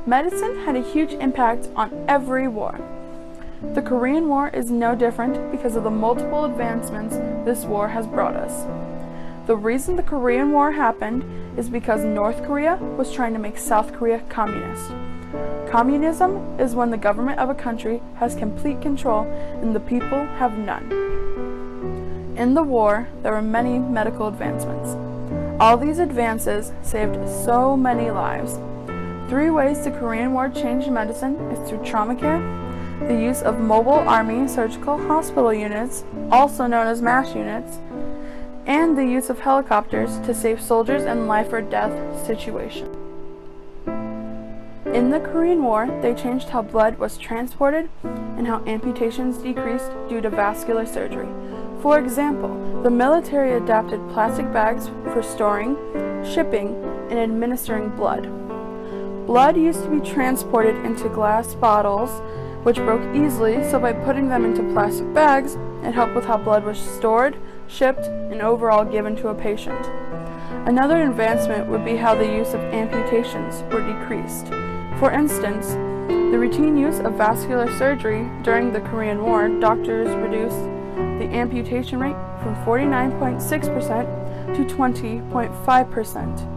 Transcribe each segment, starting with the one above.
Medicine had a huge impact on every war. The Korean War is no different because of the multiple advancements this war has brought us. The reason the Korean War happened is because North Korea was trying to make South Korea communist. Communism is when the government of a country has complete control and the people have none. In the war, there were many medical advancements. All these advances saved so many lives. 3 ways the Korean War changed medicine is through trauma care, the use of mobile army surgical hospital units, also known as MASH units, and the use of helicopters to save soldiers in life or death situations. In the Korean War, they changed how blood was transported and how amputations decreased due to vascular surgery. For example, the military adapted plastic bags for storing, shipping, and administering blood. Blood used to be transported into glass bottles, which broke easily, so by putting them into plastic bags, it helped with how blood was stored, shipped, and overall given to a patient. Another advancement would be how the use of amputations were decreased. For instance, the routine use of vascular surgery during the Korean War, doctors reduced the amputation rate from 49.6% to 20.5%.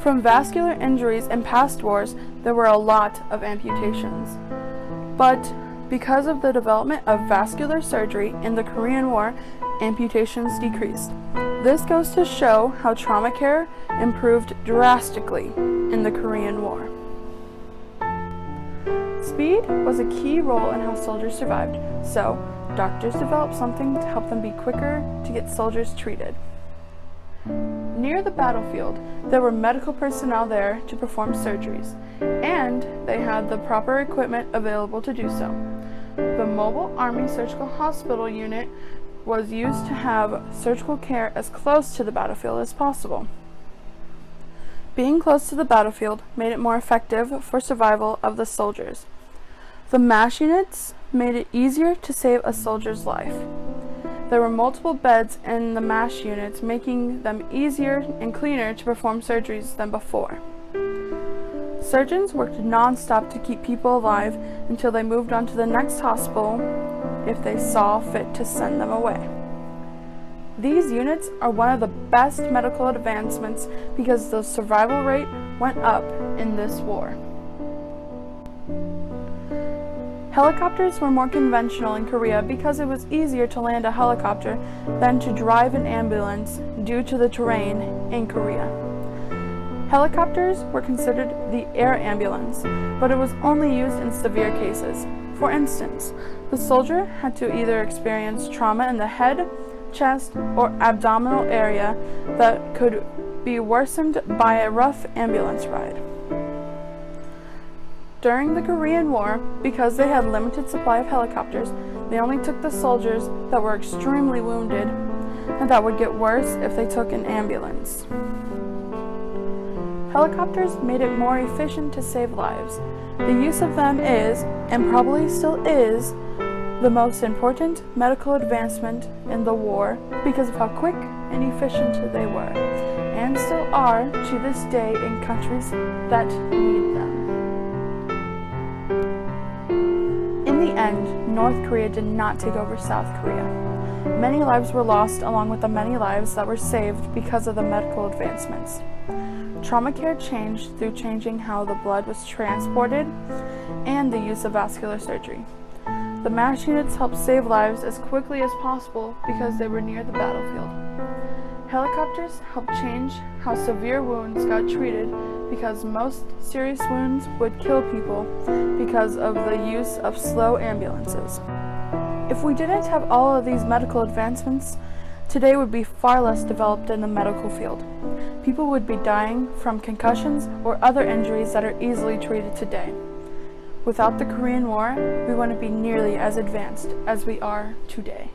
From vascular injuries in past wars, there were a lot of amputations. But because of the development of vascular surgery in the Korean War, amputations decreased. This goes to show how trauma care improved drastically in the Korean War. Speed was a key role in how soldiers survived, so doctors developed something to help them be quicker to get soldiers treated. Near the battlefield, there were medical personnel there to perform surgeries, and they had the proper equipment available to do so. The Mobile Army Surgical Hospital Unit was used to have surgical care as close to the battlefield as possible. Being close to the battlefield made it more effective for survival of the soldiers. The MASH units made it easier to save a soldier's life. There were multiple beds in the MASH units, making them easier and cleaner to perform surgeries than before. Surgeons worked non-stop to keep people alive until they moved on to the next hospital if they saw fit to send them away. These units are one of the best medical advancements because the survival rate went up in this war. Helicopters were more conventional in Korea because it was easier to land a helicopter than to drive an ambulance due to the terrain in Korea. Helicopters were considered the air ambulance, but it was only used in severe cases. For instance, the soldier had to either experience trauma in the head, chest, or abdominal area that could be worsened by a rough ambulance ride. During the Korean War, because they had limited supply of helicopters, they only took the soldiers that were extremely wounded and that would get worse if they took an ambulance. Helicopters made it more efficient to save lives. The use of them is, and probably still is, the most important medical advancement in the war because of how quick and efficient they were, and still are to this day in countries that need them. In the end, North Korea did not take over South Korea. Many lives were lost along with the many lives that were saved because of the medical advancements. Trauma care changed through changing how the blood was transported and the use of vascular surgery. The MASH units helped save lives as quickly as possible because they were near the battlefield. Helicopters helped change how severe wounds got treated because most serious wounds would kill people because of the use of slow ambulances. If we didn't have all of these medical advancements, today would be far less developed in the medical field. People would be dying from concussions or other injuries that are easily treated today. Without the Korean War, we wouldn't be nearly as advanced as we are today.